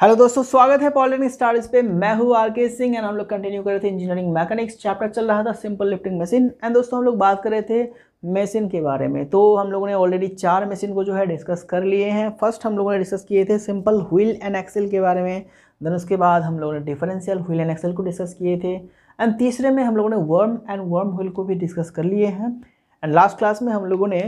Hello दोस्तों, स्वागत है पॉलिटेक्निक स्टार्स पे। मैं हूँ आरके सिंह एंड हम लोग कंटिन्यू कर रहे थे इंजीनियरिंग मैकेनिक्स। चैप्टर चल रहा था सिंपल लिफ्टिंग मशीन एंड दोस्तों हम लोग बात कर रहे थे मशीन के बारे में। तो हम लोगों ने ऑलरेडी 4 मशीन को जो है डिस्कस कर लिए हैं। फर्स्ट हम लोगों ने डिस्कस किए थे सिंपल व्हील एंड एक्सेल के बारे में, देन उसके बाद हम लोगों ने डिफरेंशियल व्हील एंड एक्सेल को डिस्कस किए थे एंड तीसरे में हम लोगों ने वर्म एंड वर्म व्हील को भी डिस्कस कर लिए हैं एंड लास्ट क्लास में हम लोगों ने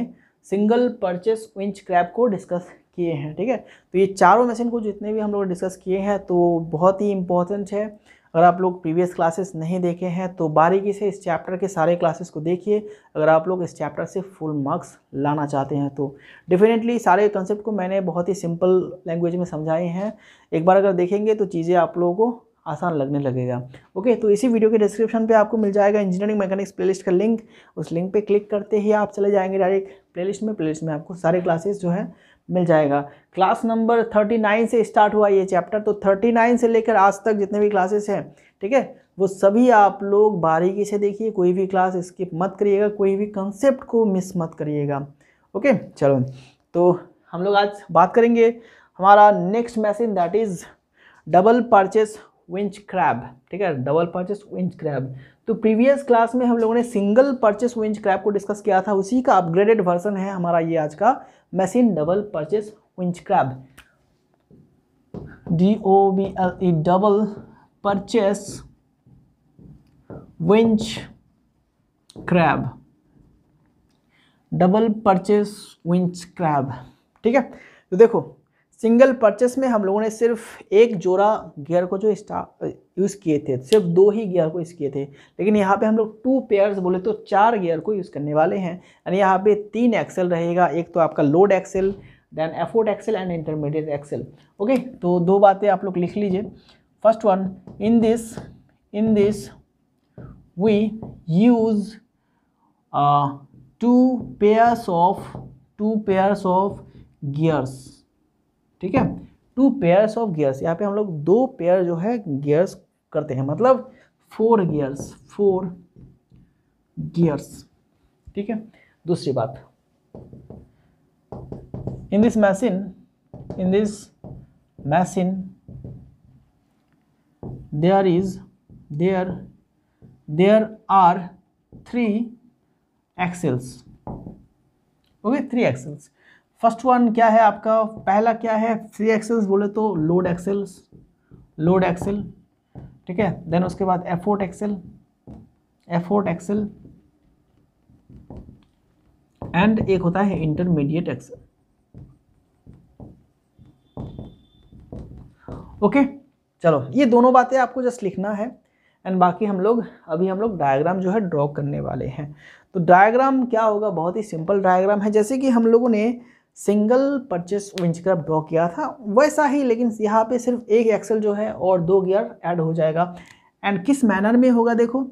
सिंगल परचेस विंच क्रैब को डिस्कस किए हैं। ठीक है, तो ये चारों मशीन को जितने भी हम लोग डिस्कस किए हैं तो बहुत ही इंपॉर्टेंट है। अगर आप लोग प्रीवियस क्लासेस नहीं देखे हैं तो बारीकी से इस चैप्टर के सारे क्लासेस को देखिए। अगर आप लोग इस चैप्टर से फुल मार्क्स लाना चाहते हैं तो डेफिनेटली सारे कंसेप्ट को मैंने बहुत ही सिंपल लैंग्वेज में समझाए हैं। एक बार अगर देखेंगे तो चीज़ें आप लोगों को आसान लगने लगेगा। ओके, तो इसी वीडियो के डिस्क्रिप्शन पे आपको मिल जाएगा इंजीनियरिंग मैकेनिक्स प्लेलिस्ट का लिंक। उस लिंक पे क्लिक करते ही आप चले जाएंगे डायरेक्ट प्लेलिस्ट में आपको सारे क्लासेस जो है मिल जाएगा। क्लास नंबर 39 से स्टार्ट हुआ ये चैप्टर, तो 39 से लेकर आज तक जितने भी क्लासेस हैं, ठीक है, वो सभी आप लोग बारीकी से देखिए। कोई भी क्लास स्किप मत करिएगा, कोई भी कंसेप्ट को मिस मत करिएगा। ओके, चलो तो हम लोग आज बात करेंगे हमारा next machine, that is double purchase winch crab. ठीक है, डबल परचेस विंच क्रैब। तो प्रीवियस क्लास में हम लोगों ने सिंगल परचेस विंच क्रैब को डिस्कस किया था, उसी का अपग्रेडेड वर्जन है हमारा ये आज का machine double purchase winch crab. DOBLE double purchase winch crab, double purchase winch crab. ठीक है, तो देखो सिंगल परचेस में हम लोगों ने सिर्फ एक जोड़ा गियर को जो यूज़ किए थे, सिर्फ 2 ही गियर को यूज़ किए थे। लेकिन यहाँ पे हम लोग 2 पेयर्स बोले तो 4 गियर को यूज़ करने वाले हैं। यानी यहाँ पे 3 एक्सेल रहेगा, एक तो आपका load axle, then effort axle and intermediate axle. Okay, तो 2 बातें आप लोग लिख लीजिए। First one, in this we use 2 pairs of gears. ठीक है, 2 पेयर्स ऑफ गियर्स। यहाँ पे हम लोग 2 पेयर जो है गियर्स करते हैं, मतलब 4 गियर्स। ठीक है, दूसरी बात, in this machine there are 3 axles. Okay, 3 axles. First one क्या है आपका, पहला क्या है, 3 एक्सेल्स बोले तो लोड एक्सेल। ठीक है, देन उसके बाद एफोर्ट एक्सेल एंड एक होता है इंटरमीडिएट एक्सेल। ओके, चलो ये दोनों बातें आपको जस्ट लिखना है एंड बाकी हम लोग डायग्राम जो है ड्रॉ करने वाले हैं। तो डायग्राम क्या होगा, बहुत ही सिंपल डायग्राम है। जैसे कि हम लोगों ने single purchase winch crab draw किया था वैसा ही, लेकिन यहाँ पे सिर्फ एक एक्सेल जो है और 2 गियर ऐड हो जाएगा। एंड किस मैनर में होगा, देखो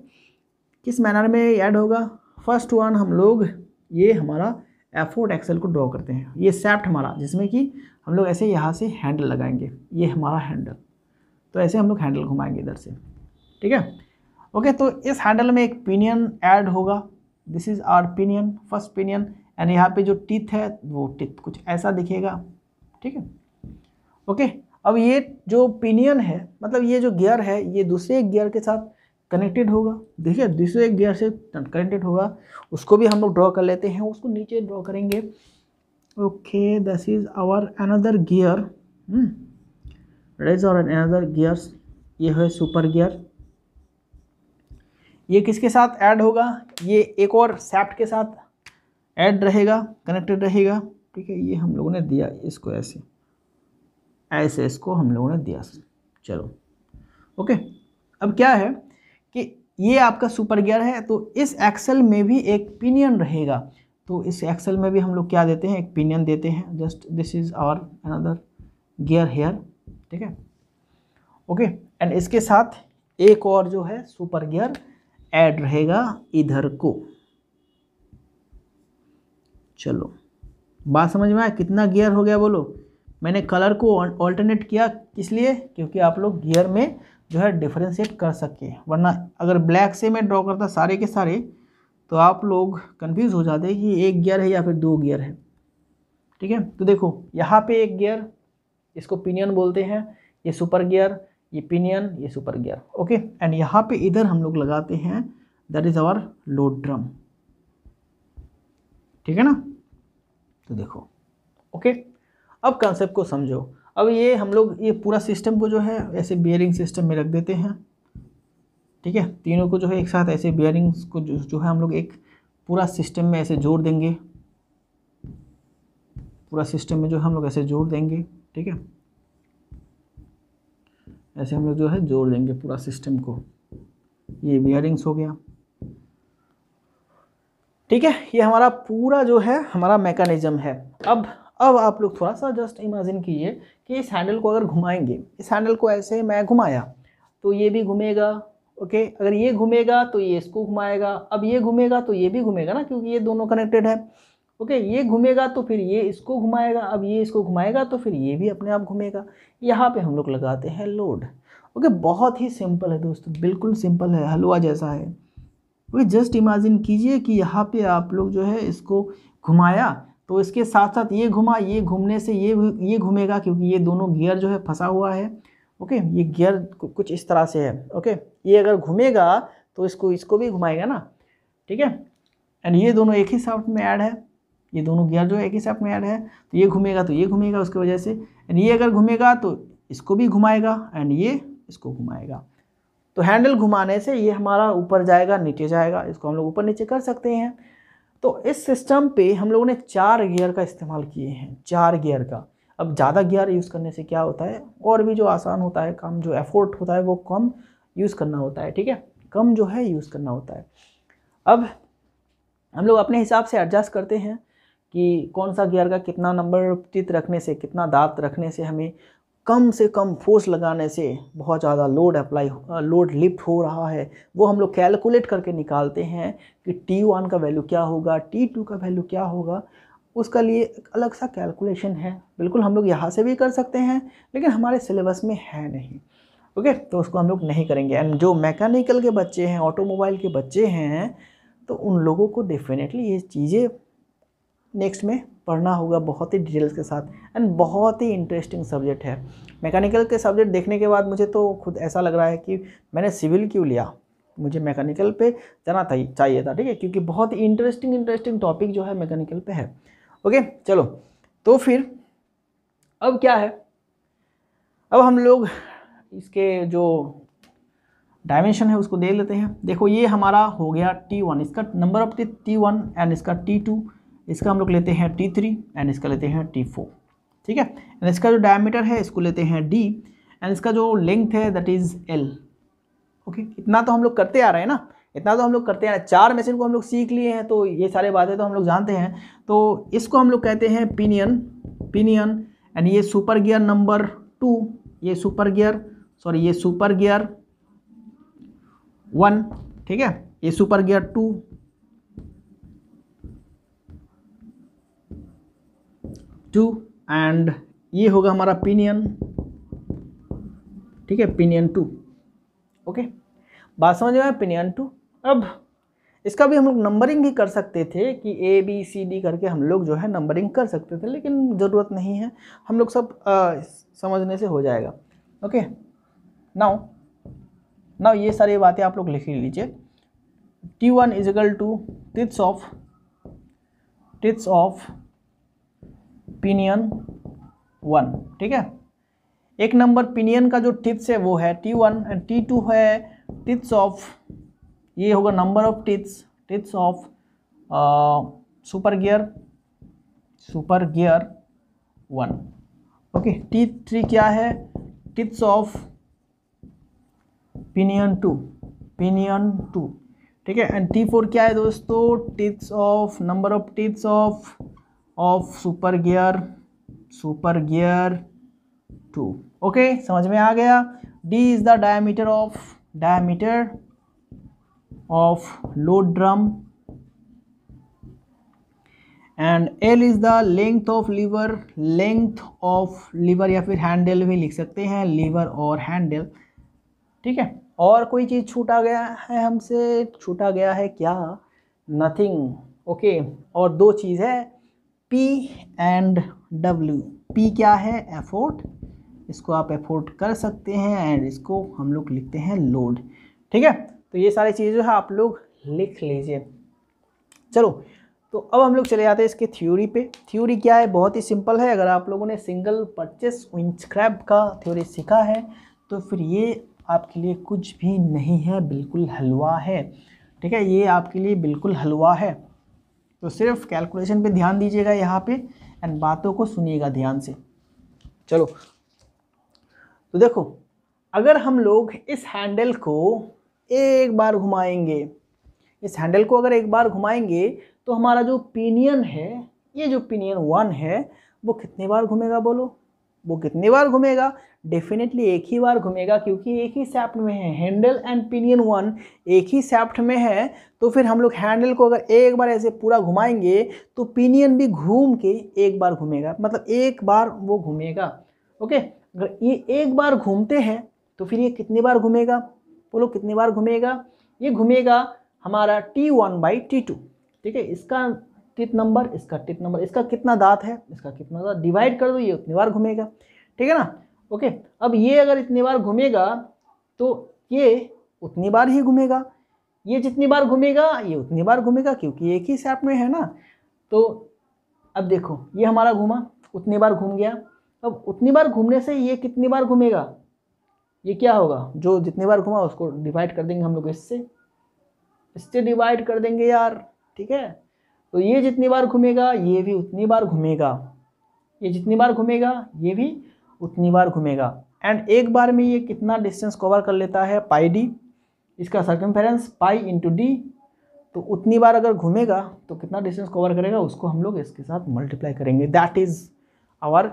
किस मैनर में ऐड होगा। फर्स्ट वन, हम लोग ये हमारा एफोर्ट एक्सेल को ड्रॉ करते हैं। ये सैफ्ट हमारा, जिसमें कि हम लोग ऐसे यहाँ से हैंडल लगाएंगे, ये हमारा हैंडल, तो ऐसे हम लोग हैंडल घुमाएंगे इधर से। ठीक है, ओके, तो इस हैंडल में एक पिनियन ऐड होगा। This is our pinion, first pinion. And यहाँ पे जो टीथ है वो टीथ कुछ ऐसा दिखेगा। ठीक है, ओके, अब ये जो पिनियन है, मतलब ये जो गियर है, ये दूसरे गियर के साथ कनेक्टेड होगा। देखिए, दूसरे गियर से कनेक्टेड होगा, उसको भी हम लोग ड्रॉ कर लेते हैं, उसको नीचे ड्रॉ करेंगे। Okay, this is our another gear, another gears. ये है सुपर गियर। ये किसके साथ ऐड होगा, ये एक और सैफ्ट के साथ ऐड रहेगा, कनेक्टेड रहेगा। ठीक है, ये हम लोगों ने दिया इसको ऐसे इसको हम लोगों ने दिया। चलो ओके, अब क्या है कि ये आपका सुपर गियर है, तो इस एक्सेल में भी एक पिनियन रहेगा। तो इस एक्सेल में भी हम लोग क्या देते हैं, एक पिनियन देते हैं। Just this is our another gear here. ठीक है, ओके, एंड इसके साथ एक और जो है सुपर गियर ऐड रहेगा इधर को। चलो, बात समझ में आया, कितना गियर हो गया बोलो। मैंने कलर को ऑल्टरनेट किया, किस लिए, क्योंकि आप लोग गियर में जो है डिफरेंशिएट कर सके। वरना अगर ब्लैक से मैं ड्रॉ करता सारे के सारे तो आप लोग कंफ्यूज हो जाते कि एक गियर है या फिर 2 गियर है। ठीक है, तो देखो यहाँ पे एक गियर, इसको पिनियन बोलते हैं, ये सुपर गियर, ये पिनियन, ये सुपर गियर। ओके, एंड यहाँ पे इधर हम लोग लगाते हैं, that is our load drum. ठीक है ना, तो देखो। ओके, अब कंसेप्ट को समझो। अब ये हम लोग ये पूरा सिस्टम को जो है ऐसे बियरिंग सिस्टम में रख देते हैं। ठीक है, तीनों को जो है एक साथ ऐसे बियरिंग्स को जो है हम लोग एक पूरा सिस्टम में ऐसे जोड़ देंगे, पूरा सिस्टम में जो हम लोग ऐसे जोड़ देंगे। ठीक है, ऐसे हम लोग जो है जोड़ देंगे पूरा सिस्टम को। ये बियरिंग्स हो गया। ठीक है, ये हमारा पूरा जो है हमारा मैकेनिज्म है। अब आप लोग थोड़ा सा जस्ट इमेजिन कीजिए कि इस हैंडल को अगर घुमाएंगे, इस हैंडल को ऐसे मैं घुमाया तो ये भी घूमेगा। ओके, अगर ये घूमेगा तो ये इसको घुमाएगा, अब ये घूमेगा तो ये भी घूमेगा ना, क्योंकि ये दोनों कनेक्टेड है। ओके, ये घूमेगा तो फिर ये इसको घुमाएगा, अब ये इसको घुमाएगा तो फिर ये भी अपने आप घूमेगा। यहाँ पे हम लोग लगाते हैं लोड। ओके, बहुत ही सिंपल है दोस्तों, बिल्कुल सिंपल है, हलवा जैसा है। ओके, जस्ट इमेजिन कीजिए कि यहाँ पे आप लोग जो है इसको घुमाया तो इसके साथ साथ ये घुमा, ये घूमने से ये घूमेगा, क्योंकि ये दोनों गियर जो है फंसा हुआ है। ओके, ये गियर कुछ इस तरह से है। ओके, ये अगर घूमेगा तो इसको भी घुमाएगा ना। ठीक है, एंड ये दोनों एक ही शाफ्ट में ऐड है, ये दोनों गियर जो है एक ही शाफ्ट में ऐड है, तो ये घूमेगा तो ये घूमेगा उसकी वजह से, एंड ये अगर घूमेगा तो इसको भी घुमाएगा एंड ये इसको घुमाएगा। तो हैंडल घुमाने से ये हमारा ऊपर जाएगा, नीचे जाएगा, इसको हम लोग ऊपर नीचे कर सकते हैं। तो इस सिस्टम पे हम लोगों ने 4 गियर का इस्तेमाल किए हैं, 4 गियर का। अब ज़्यादा गियर यूज़ करने से क्या होता है, और भी जो आसान होता है काम, जो एफोर्ट होता है वो कम यूज़ करना होता है। ठीक है, कम जो है यूज़ करना होता है। अब हम लोग अपने हिसाब से एडजस्ट करते हैं कि कौन सा गियर का कितना नंबर टीथ रखने से, कितना दांत रखने से हमें कम से कम फोर्स लगाने से बहुत ज़्यादा लोड लिफ्ट हो रहा है, वो हम लोग कैलकुलेट करके निकालते हैं कि T1 का वैल्यू क्या होगा, T2 का वैल्यू क्या होगा। उसका लिए एक अलग सा कैलकुलेशन है, बिल्कुल हम लोग यहाँ से भी कर सकते हैं, लेकिन हमारे सिलेबस में है नहीं। ओके, तो उसको हम लोग नहीं करेंगे। एंड जो मैकेनिकल के बच्चे हैं, ऑटोमोबाइल के बच्चे हैं, तो उन लोगों को डेफिनेटली ये चीज़ें नेक्स्ट में पढ़ना होगा बहुत ही डिटेल्स के साथ। एंड बहुत ही इंटरेस्टिंग सब्जेक्ट है। मैकेनिकल के सब्जेक्ट देखने के बाद मुझे तो खुद ऐसा लग रहा है कि मैंने सिविल क्यों लिया, मुझे मैकेनिकल पे जाना चाहिए था। ठीक है, क्योंकि बहुत ही इंटरेस्टिंग टॉपिक जो है मैकेनिकल पे है। ओके, चलो, तो फिर अब क्या है, अब हम लोग इसके जो डायमेंशन है उसको देख लेते हैं। देखो, ये हमारा हो गया T1, इसका number of teeth T1, and इसका T2, इसका हम लोग लेते हैं T3, एंड इसका लेते हैं T4। ठीक है, एंड इसका जो डायमीटर है इसको लेते हैं D, एंड इसका जो लेंथ है दैट इज़ L। ओके, इतना तो हम लोग करते आ रहे हैं ना, इतना तो हम लोग करते आ रहे हैं। 4 मशीन को हम लोग सीख लिए हैं, तो ये सारे बातें तो हम लोग जानते हैं। तो इसको हम लोग कहते हैं पिनियन, एंड ये सुपर गियर नंबर 2, ये सुपर गियर 1। ठीक है, ये सुपर गियर 2 एंड ये होगा हमारा पिनियन। ठीक है, पिनियन 2। ओके, बात समझ में, पिनियन 2। अब इसका भी हम लोग नंबरिंग भी कर सकते थे कि ABCD करके हम लोग जो है नंबरिंग कर सकते थे, लेकिन ज़रूरत नहीं है, हम लोग सब समझने से हो जाएगा। ओके, नाउ ये सारी बातें आप लोग लिख लीजिए। T1 is equal to teeths of pinion 1। ठीक है, एक नंबर पिनियन का जो टिथ्स है वो है T1, एंड T2 है टिथ्स ऑफ, ये होगा number of teeths of super gear 1। Okay, T3 क्या है, टिथ्स ऑफ पिनियन 2। ठीक है, एंड T4 क्या है दोस्तों, teeths of, number of teeths of super gear 2। Okay, समझ में आ गया। D is the diameter of load drum, and L is the length of lever, या फिर हैंडल भी लिख सकते हैं, लीवर और हैंडल। ठीक है, और कोई चीज़ छूटा गया है हमसे, छूटा गया है क्या, नथिंग। ओके, और 2 चीज़ है P एंड W। P क्या है, एफोर्ट, इसको आप एफोर्ड कर सकते हैं एंड इसको हम लोग लिखते हैं लोड। ठीक है, तो ये सारी चीज़ें जो है आप लोग लिख लीजिए। चलो, तो अब हम लोग चले जाते हैं इसके थ्योरी पे। थ्योरी क्या है, बहुत ही सिंपल है। अगर आप लोगों ने सिंगल परचेस विंच क्रैब का थ्योरी सीखा है तो फिर ये आपके लिए कुछ भी नहीं है, बिल्कुल हलवा है। ठीक है, ये आपके लिए बिल्कुल हलवा है। तो सिर्फ कैलकुलेशन पे ध्यान दीजिएगा यहाँ पे एंड बातों को सुनिएगा ध्यान से। चलो, तो देखो, अगर हम लोग इस हैंडल को एक बार घुमाएंगे, इस हैंडल को अगर एक बार घुमाएंगे तो हमारा जो पिनियन है, ये जो पिनियन 1 है वो कितनी बार घूमेगा बोलो? वो कितनी बार घूमेगा? डेफिनेटली एक ही बार घूमेगा, क्योंकि एक ही शैफ्ट में है। हैंडल एंड पिनियन 1 एक ही शैफ्ट में है। तो फिर हम लोग हैंडल को अगर एक बार ऐसे पूरा घुमाएंगे तो पिनियन भी घूम के एक बार घूमेगा, मतलब एक बार वो घूमेगा। ओके, अगर ये एक बार घूमते हैं तो फिर ये कितनी बार घूमेगा बोलो? कितनी बार घूमेगा? ये घूमेगा हमारा T1/T2। ठीक है, इसका टिथ नंबर, इसका टिथ नंबर, इसका कितना दांत है, इसका कितना दांत, डिवाइड कर दो, ये उतनी बार घूमेगा। ठीक है ना? ओके, अब ये अगर इतनी बार घूमेगा तो ये उतनी बार ही घूमेगा। ये जितनी बार घूमेगा ये उतनी बार घूमेगा, क्योंकि एक ही शैफ्ट में है ना। तो अब देखो, ये हमारा घूमा, उतनी बार घूम गया। अब उतनी बार घूमने से ये कितनी बार घूमेगा? ये क्या होगा, जो जितनी बार घूमा उसको डिवाइड कर देंगे हम लोग इससे डिवाइड कर देंगे यार। ठीक है, तो ये जितनी बार घूमेगा ये भी उतनी बार घूमेगा, ये जितनी बार घूमेगा ये भी उतनी बार घूमेगा। एंड एक बार में ये कितना डिस्टेंस कवर कर लेता है? पाई डी, इसका सर्कमफेरेंस पाई इंटू डी। तो उतनी बार अगर घूमेगा तो कितना डिस्टेंस कवर करेगा, उसको हम लोग इसके साथ मल्टीप्लाई करेंगे। That is our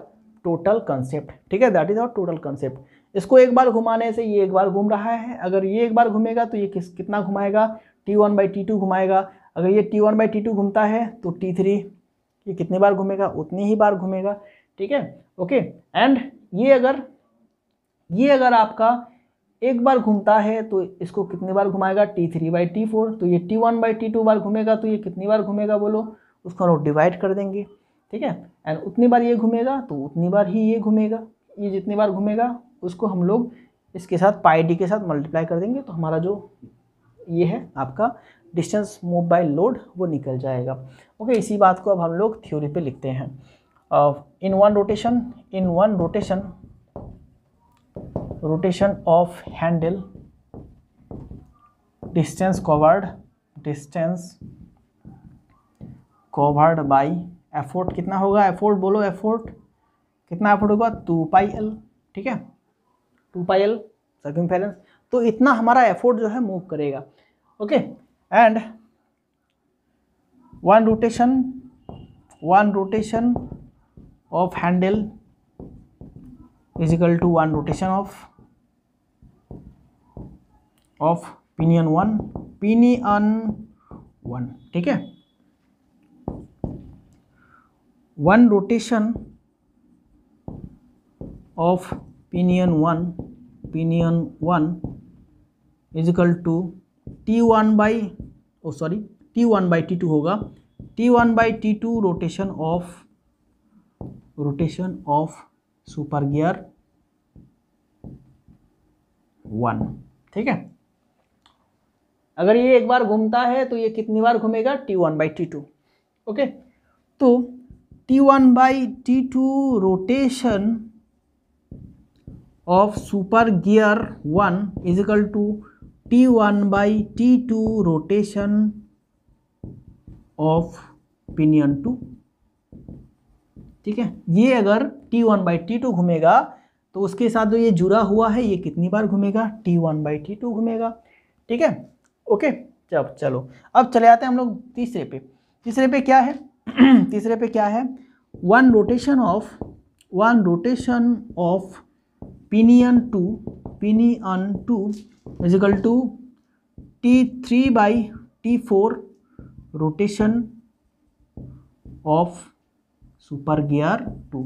total concept. ठीक है, that is our total concept. इसको एक बार घुमाने से ये एक बार घूम रहा है, अगर ये एक बार घूमेगा तो ये कितना घुमाएगा? T1/T2 घुमाएगा। अगर ये T1/T2 घूमता है तो T3 ये कितनी बार घूमेगा? उतनी ही बार घूमेगा। ठीक है, ओके। एंड ये अगर आपका एक बार घूमता है तो इसको कितनी बार घुमाएगा? T3/T4। तो ये T1/T2 बार घूमेगा, तो ये कितनी बार घूमेगा बोलो? उसको हम लोग डिवाइड कर देंगे। ठीक है, एंड उतनी बार ये घूमेगा तो उतनी बार ही ये घूमेगा। ये जितनी बार घूमेगा उसको हम लोग इसके साथ पाई डी के साथ मल्टीप्लाई कर देंगे, तो हमारा जो ये है आपका डिस्टेंस मूव बाय लोड वो निकल जाएगा। ओके, इसी बात को अब हम लोग थ्योरी पे लिखते हैं। In one rotation of handle, distance covered by effort कितना होगा? एफोर्ट बोलो, एफोर्ट कितना एफोर्ट होगा? 2πl। ठीक है, 2πl सर्कमफेरेंस। तो इतना हमारा एफोर्ट जो है मूव करेगा। Okay, and one rotation of handle is equal to one rotation of pinion 1। ठीक है, one rotation of pinion 1 is equal to T1/T2 होगा। T1/T2 rotation of super gear 1। ठीक है, अगर ये एक बार घूमता है तो ये कितनी बार घूमेगा? T1/T2। ओके, तो T1/T2 rotation of super gear 1 is equal to T1/T2 rotation of pinion 2। ठीक है, ये अगर T1/T2 घूमेगा तो उसके साथ जो ये जुड़ा हुआ है ये कितनी बार घूमेगा? T1/T2 घूमेगा। ठीक है, ओके। चलो अब चले आते हैं हम लोग तीसरे पे क्या है? तीसरे पे क्या है? One rotation of pinion 2 is equal to T3/T4 rotation of super gear 2।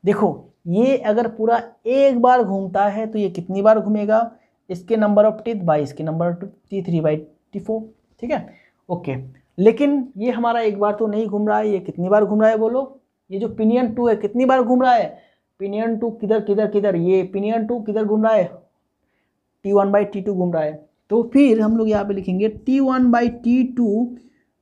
देखो, ये अगर पूरा एक बार घूमता है तो ये कितनी बार घूमेगा? इसके नंबर ऑफ टीथ बाई इसके नंबर ऑफ T3/T4। ठीक है, ओके। लेकिन ये हमारा एक बार तो नहीं घूम रहा है, ये कितनी बार घूम रहा है बोलो? ये जो पिनियन 2 है कितनी बार घूम रहा है? पिनियन 2 किधर किधर किधर, ये पिनियन 2 किधर घूम रहा है, T1/T2 घूम रहा है। तो फिर हम लोग यहाँ पे लिखेंगे T1/T2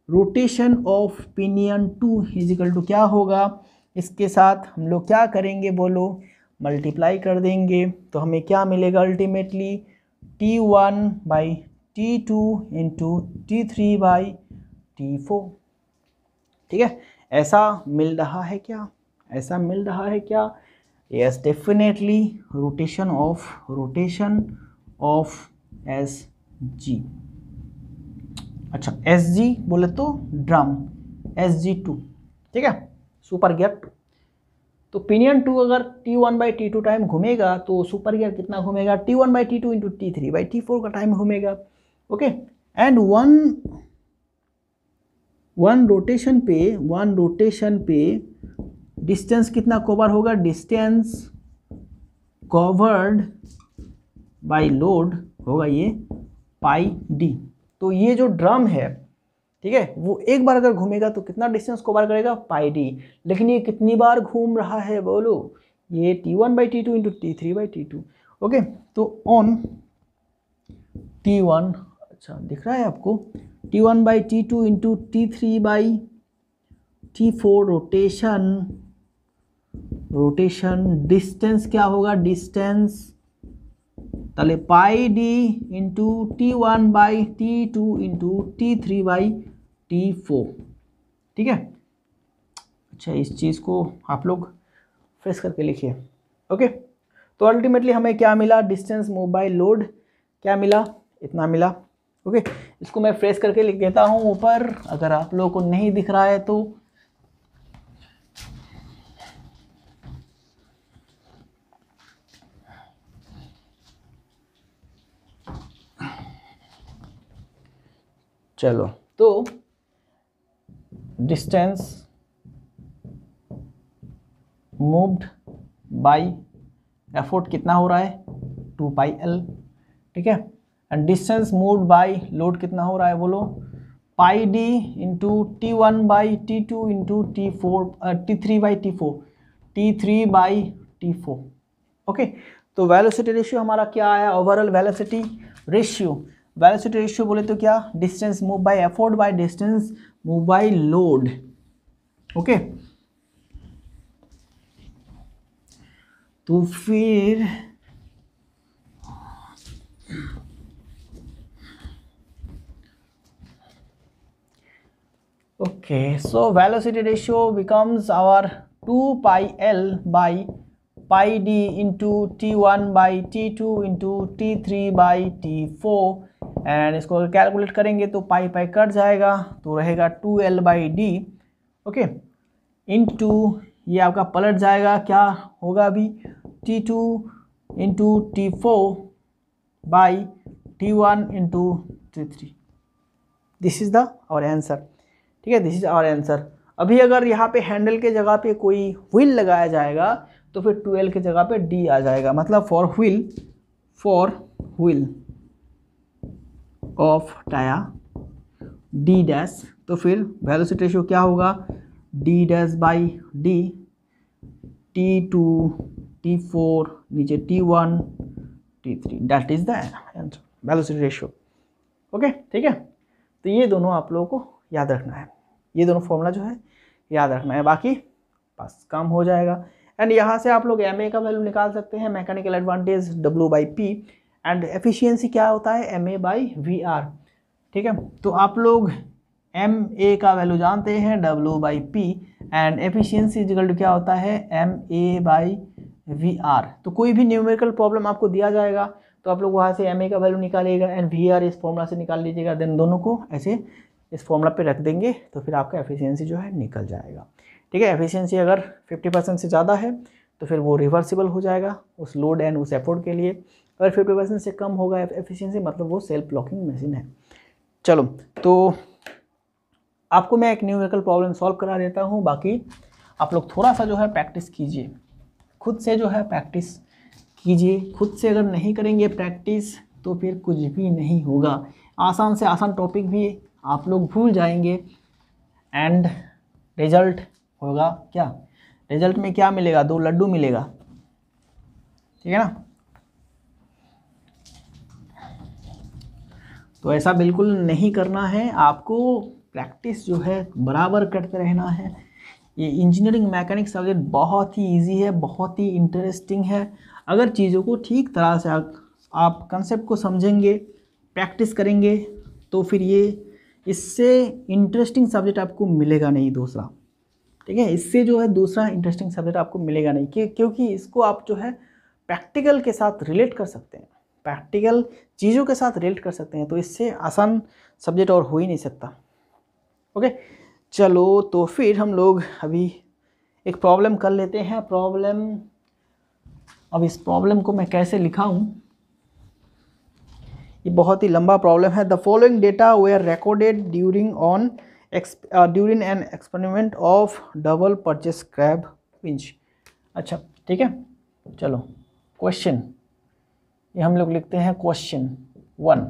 rotation of pinion 2 is equal to क्या होगा, इसके साथ हम लोग क्या करेंगे बोलो, मल्टीप्लाई कर देंगे। तो हमें क्या मिलेगा अल्टीमेटली, T1/T2 इंटू T3/T4। ठीक है, ऐसा मिल रहा है क्या, ऐसा मिल रहा है क्या, yes definitely rotation of S G. अच्छा एस जी बोले तो ड्रम, SG2, ठीक है, सुपर गियर 2। तो पिनियन 2 अगर T1/T2 टाइम घूमेगा तो सुपर गियर कितना घूमेगा, T1/T2 इंटू T3/T4 का टाइम घूमेगा। ओके, एंड वन रोटेशन पे डिस्टेंस कितना कवर होगा, डिस्टेंस कवर्ड बाय लोड होगा ये πd। तो ये जो ड्रम है, ठीक है, वो एक बार अगर घूमेगा तो कितना डिस्टेंस कवर करेगा, πd। लेकिन ये कितनी बार घूम रहा है बोलो, ये T1/T2 इंटू T3/T2। ओके, तो ऑन T1, अच्छा दिख रहा है आपको, T1/T2 into T3/T4 rotation distance क्या होगा, डिस्टेंस ताले πd into T1/T2 into T3/T4। ठीक है, अच्छा इस चीज़ को आप लोग फ्रेश करके लिखिए। ओके, तो अल्टीमेटली हमें क्या मिला, डिस्टेंस मूव बाय लोड क्या मिला, इतना मिला। ओके, इसको मैं फ्रेश करके लिख देता हूँ ऊपर, अगर आप लोगों को नहीं दिख रहा है तो। चलो, तो डिस्टेंस मूव्ड बाय एफर्ट कितना हो रहा है, 2πl, ठीक है, and distance moved by load कितना हो रहा है बोलो, πd into T1/T2 into T3/T4। Okay, तो वेलोसिटी रेशियो हमारा क्या आया, ओवरऑल वेलोसिटी रेशियो बोले तो क्या, distance move by effort by distance move by load. Okay, तो फिर okay, so velocity ratio becomes our 2πl by πd into T1/T2 into T3/T4 and इसको कैलकुलेट करेंगे तो पाई कट जाएगा, तो रहेगा 2l/d। ओके, इंटू ये आपका पलट जाएगा, क्या होगा अभी, T2 into T4/T1 into T3। This is the our answer. ठीक है, दिस इज आवर आंसर। अभी अगर यहाँ पे हैंडल के जगह पे कोई व्हील लगाया जाएगा तो फिर 2l के जगह पे d आ जाएगा, मतलब for wheel of tyre d dash, तो फिर वेलोसिटी रेशियो क्या होगा, d dash by d, T2 T4 नीचे T1 T3, that is the answer, velocity ratio. Okay, ठीक है, तो ये दोनों आप लोगों को याद रखना है, ये दोनों फॉर्मूला जो है याद रखना है, बाकी बस काम हो जाएगा। एंड यहाँ से आप लोग MA का वैल्यू निकाल सकते हैं, mechanical advantage W/P, and efficiency क्या होता है, MA/VR। ठीक है, तो आप लोग MA का वैल्यू जानते हैं W/P, and efficiency equal to क्या होता है, MA/VR। तो कोई भी न्यूमेरिकल प्रॉब्लम आपको दिया जाएगा तो आप लोग वहाँ से MA का वैल्यू निकालिएगा एंड VR इस फॉर्मूला से निकाल लीजिएगा, देन दोनों को ऐसे इस फॉर्मूला पे रख देंगे तो फिर आपका एफिशिएंसी जो है निकल जाएगा। ठीक है, एफिशिएंसी अगर 50% से ज़्यादा है तो फिर वो रिवर्सिबल हो जाएगा उस लोड एंड उस एफर्ट के लिए, अगर 50% से कम होगा एफिशिएंसी मतलब वो सेल्फ लॉकिंग मशीन है। चलो, तो आपको मैं एक न्यूमेरिकल प्रॉब्लम सॉल्व करा देता हूँ, बाकी आप लोग थोड़ा सा जो है प्रैक्टिस कीजिए, खुद से जो है प्रैक्टिस कीजिए। खुद से अगर नहीं करेंगे प्रैक्टिस तो फिर कुछ भी नहीं होगा, आसान से आसान टॉपिक भी आप लोग भूल जाएंगे एंड रिजल्ट होगा क्या, रिजल्ट में क्या मिलेगा, 2 लड्डू मिलेगा। ठीक है ना। तो ऐसा बिल्कुल नहीं करना है, आपको प्रैक्टिस जो है बराबर करते रहना है। ये इंजीनियरिंग मैकेनिक्स सब्जेक्ट बहुत ही इजी है, बहुत ही इंटरेस्टिंग है। अगर चीज़ों को ठीक तरह से आप कंसेप्ट को समझेंगे, प्रैक्टिस करेंगे, तो फिर ये इससे इंटरेस्टिंग सब्जेक्ट आपको मिलेगा नहीं दूसरा। ठीक है, इससे जो है दूसरा इंटरेस्टिंग सब्जेक्ट आपको मिलेगा नहीं, क्योंकि इसको आप जो है प्रैक्टिकल के साथ रिलेट कर सकते हैं, प्रैक्टिकल चीज़ों के साथ रिलेट कर सकते हैं। तो इससे आसान सब्जेक्ट और हो ही नहीं सकता। ओके, चलो तो फिर हम लोग अभी एक प्रॉब्लम कर लेते हैं। प्रॉब्लम, अब इस प्रॉब्लम को मैं कैसे लिखा हूँ, ये बहुत ही लंबा प्रॉब्लम है। The following data were recorded during an experiment of double purchase crab winch. अच्छा ठीक है, चलो क्वेश्चन, ये हम लोग लिखते हैं क्वेश्चन 1।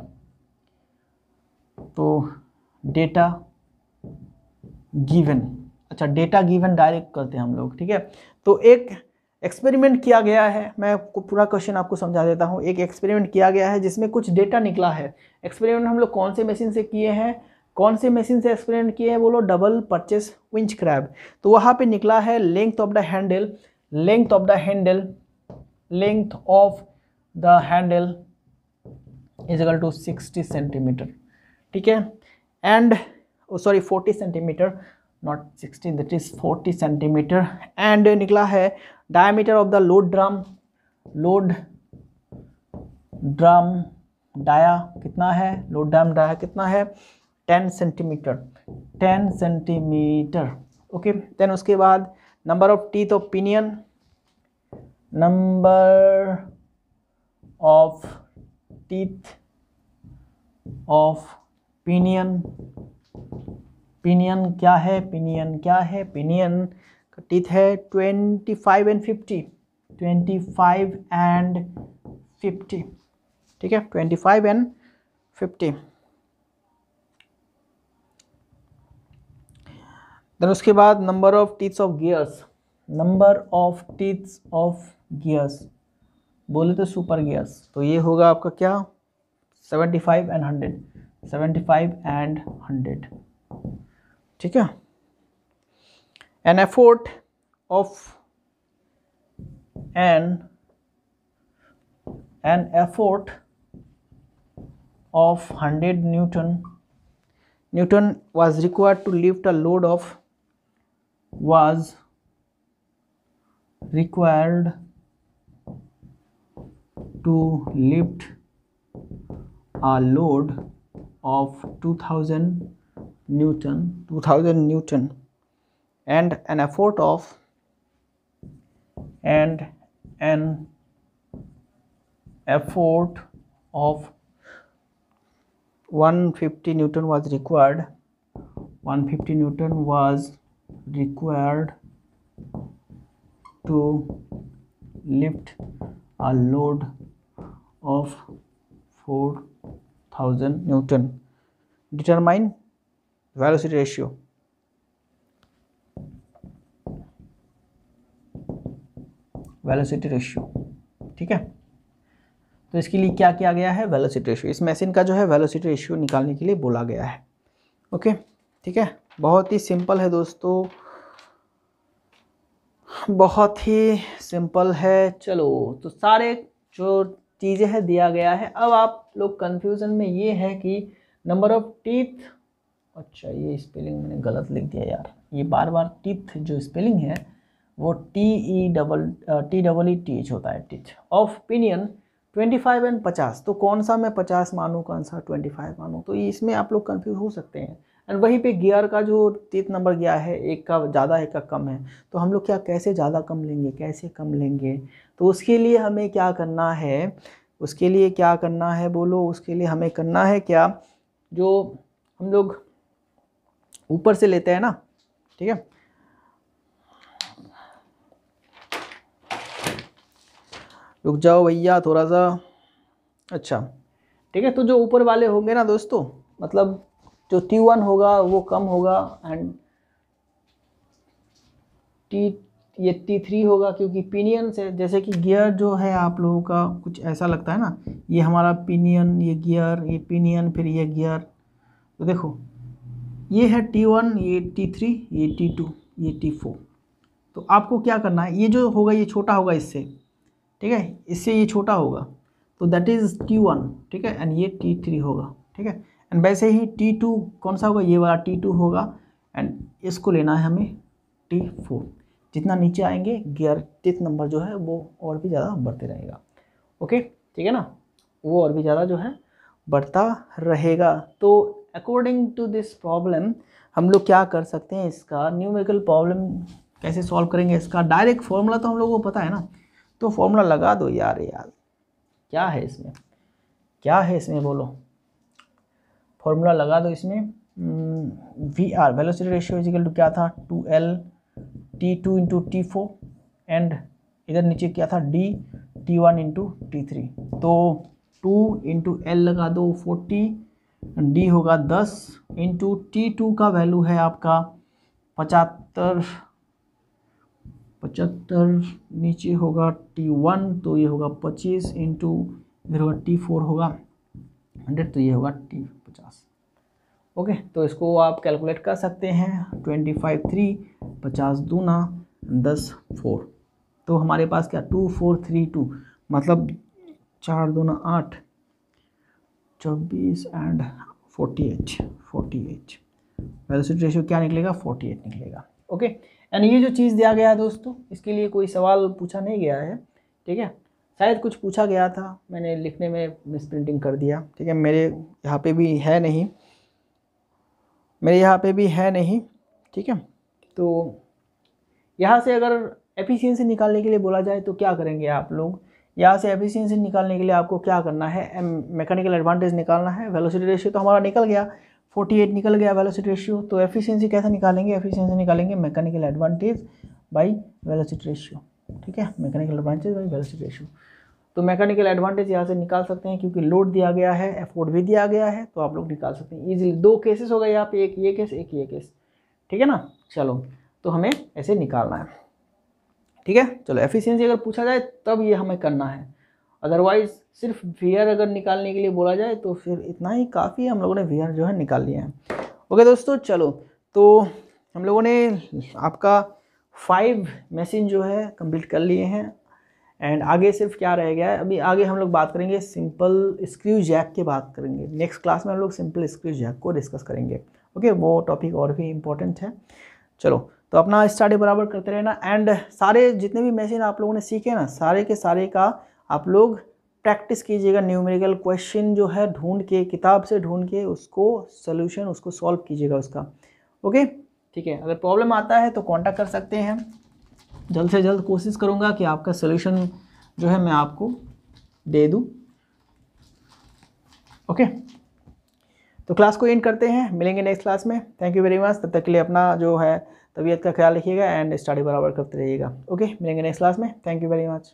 तो डेटा गिवन, अच्छा डेटा गिवन डायरेक्ट करते हैं हम लोग। ठीक है, तो एक एक्सपेरिमेंट किया गया है, मैं पूरा क्वेश्चन आपको समझा देता हूँ। एक एक्सपेरिमेंट किया गया है जिसमें कुछ डेटा निकला है। एक्सपेरिमेंट हम लोग कौन से मशीन से किए हैं, कौन से मशीन से एक्सपेरिमेंट किए हैं, बोलो डबल परचेस विंच क्रैब। तो वहाँ पे निकला है length of the handle, length of the handle, length of the handle is equal to 60 centimetre. ठीक है, and sorry 40 centimetre, not 60, that is 40 centimetre. And निकला है diameter of the load drum, load drum dia कितना है, load drum dia कितना है, 10 centimetre, 10 centimetre. Okay, then उसके बाद number of teeth of pinion, number of teeth of pinion, pinion क्या है, पिनियन क्या है, पिनियन का टीथ है 25 एंड 50, 25 एंड 50। ठीक है, 25 एंड 50। देन उसके बाद number of teeths of gears, number of teeths of gears, बोले तो सुपर गियर्स, तो ये होगा आपका क्या 75 एंड 100, 75 एंड 100। ठीक है, an effort of an effort of 100 Newton was required to lift a load of, was required to lift a load of 2000 Newton, and an effort of 150 Newton was required. 150 Newton was required to lift a load of 4000 Newton. Determine velocity ratio. Velocity ratio. ठीक है, तो इसके लिए क्या किया गया है, velocity ratio, इस मशीन का जो है वेलोसिटी रेशियो निकालने के लिए बोला गया है। ओके, ठीक है, बहुत ही सिंपल है दोस्तों, बहुत ही सिंपल है। चलो तो सारे जो चीज़ें हैं दिया गया है। अब आप लोग कंफ्यूजन में ये है कि नंबर ऑफ टीथ, अच्छा ये स्पेलिंग मैंने गलत लिख दिया यार, ये बार बार टीथ जो स्पेलिंग है वो TEETH होता है, टीथ ऑफ पिनियन 25 एंड 50। तो कौन सा मैं 50 मानूँ, कौन सा 25 मानूँ, तो इसमें आप लोग कंफ्यूज हो सकते हैं। एंड वहीं पे गियर का जो टीथ नंबर गया है, एक का ज़्यादा एक का कम है, तो हम लोग क्या कैसे ज़्यादा कम लेंगे, कैसे कम लेंगे, तो उसके लिए हमें क्या करना है, उसके लिए क्या करना है बोलो, उसके लिए हमें करना है क्या, जो हम लोग ऊपर से लेते हैं ना, ठीक है, रुक जाओ भैया थोड़ा सा, अच्छा ठीक है, तो जो ऊपर वाले होंगे ना दोस्तों, मतलब जो T1 होगा वो कम होगा एंड ये T3 होगा, क्योंकि पिनियन से, जैसे कि गियर जो है आप लोगों का कुछ ऐसा लगता है ना, ये हमारा पिनियन, ये गियर, ये पिनियन, फिर ये गियर। तो देखो ये है T1, ये T3, ये T2, ये T4। तो आपको क्या करना है, ये जो होगा ये छोटा होगा इससे, ठीक है, इससे ये छोटा होगा, तो दैट इज़ T1, ठीक है, एंड ये T3 होगा, ठीक है। एंड वैसे ही T2 कौन सा होगा, ये वाला T2 होगा, एंड इसको लेना है हमें T4। जितना नीचे आएंगे गियर टिथ नंबर जो है वो और भी ज़्यादा बढ़ते रहेगा। ओके, ठीक है ना, वो और भी ज़्यादा जो है बढ़ता रहेगा। तो अकॉर्डिंग टू दिस प्रॉब्लम हम लोग क्या कर सकते हैं, इसका न्यूमेरिकल प्रॉब्लम कैसे सॉल्व करेंगे। इसका डायरेक्ट फॉर्मूला तो हम लोगों को पता है ना, तो फॉर्मूला लगा दो यार। क्या है इसमें, क्या है इसमें बोलो, फॉर्मूला लगा दो इसमें। We are velocity ratio is equal to क्या था, 2L T2 into T4, and इधर नीचे क्या था, D T1 इंटू T3। तो 2 इंटू L लगा दो 40, D होगा 10 इंटू T2 का वैल्यू है आपका 75, नीचे होगा T1, तो ये होगा 25 इंटू इधर होगा T4 होगा 100, तो ये होगा T50। ओके, तो इसको आप कैलकुलेट कर सकते हैं। 25 3, 50 दूना 10 4, तो हमारे पास क्या 2432, मतलब 4 दूना 8, 24 एंड 48। वेलोसिटी रेशियो क्या निकलेगा, 48 निकलेगा। ओके, एंड ये जो चीज़ दिया गया है दोस्तों, इसके लिए कोई सवाल पूछा नहीं गया है, ठीक है। शायद कुछ पूछा गया था, मैंने लिखने में मिसप्रिंटिंग कर दिया, ठीक है। मेरे यहाँ पे भी है नहीं, ठीक है। तो यहाँ से अगर एफिशिएंसी निकालने के लिए बोला जाए तो क्या करेंगे आप लोग, यहाँ से एफिशिएंसी निकालने के लिए आपको क्या करना है, मैकेनिकल एडवांटेज निकालना है। वेलोसिटी रेशियो तो हमारा निकल गया, 48 निकल गया वेलोसिटी रेशियो। तो एफिशिएंसी कैसे निकालेंगे, एफिशिएंसी निकालेंगे mechanical advantage by velocity ratio, ठीक है, mechanical advantage by velocity ratio. तो मैकेनिकल एडवांटेज यहाँ से निकाल सकते हैं, क्योंकि लोड दिया गया है, एफोर्ट भी दिया गया है, तो आप लोग निकाल सकते हैं इजीली। 2 केसेस हो गए यहाँ पे, एक ये केस, एक ये केस, ठीक है ना। चलो, तो हमें ऐसे निकालना है, ठीक है। चलो, एफिशिएंसी अगर पूछा जाए तब ये हमें करना है, अदरवाइज सिर्फ वीआर अगर निकालने के लिए बोला जाए तो फिर इतना ही काफ़ी है। हम लोगों ने वीआर जो है निकाल लिया है। ओके दोस्तों, चलो, तो हम लोगों ने आपका 5 मशीन जो है कंप्लीट कर लिए हैं, एंड आगे सिर्फ क्या रह गया है, अभी आगे हम लोग बात करेंगे सिंपल स्क्रू जैक की बात करेंगे। नेक्स्ट क्लास में हम लोग सिंपल स्क्रू जैक को डिस्कस करेंगे। ओके, वो टॉपिक और भी इम्पोर्टेंट है। चलो, तो अपना स्टडी बराबर करते रहना, एंड सारे जितने भी मशीन आप लोगों ने सीखे ना, सारे के सारे का आप लोग प्रैक्टिस कीजिएगा। न्यूमेरिकल क्वेश्चन जो है ढूंढ के, किताब से ढूंढ के उसको सोल्यूशन, उसको सॉल्व कीजिएगा उसका। ओके, ठीक है। अगर प्रॉब्लम आता है तो कांटेक्ट कर सकते हैं, जल्द से जल्द कोशिश करूँगा कि आपका सोल्यूशन जो है मैं आपको दे दूँ। ओके, तो क्लास को एंड करते हैं, मिलेंगे नेक्स्ट क्लास में। Thank you very much. तब तक के लिए अपना जो है तबीयत का ख्याल रखिएगा, एंड स्टडी बराबर करते रहिएगा। ओके, मिलेंगे नेक्स्ट क्लास में। Thank you very much.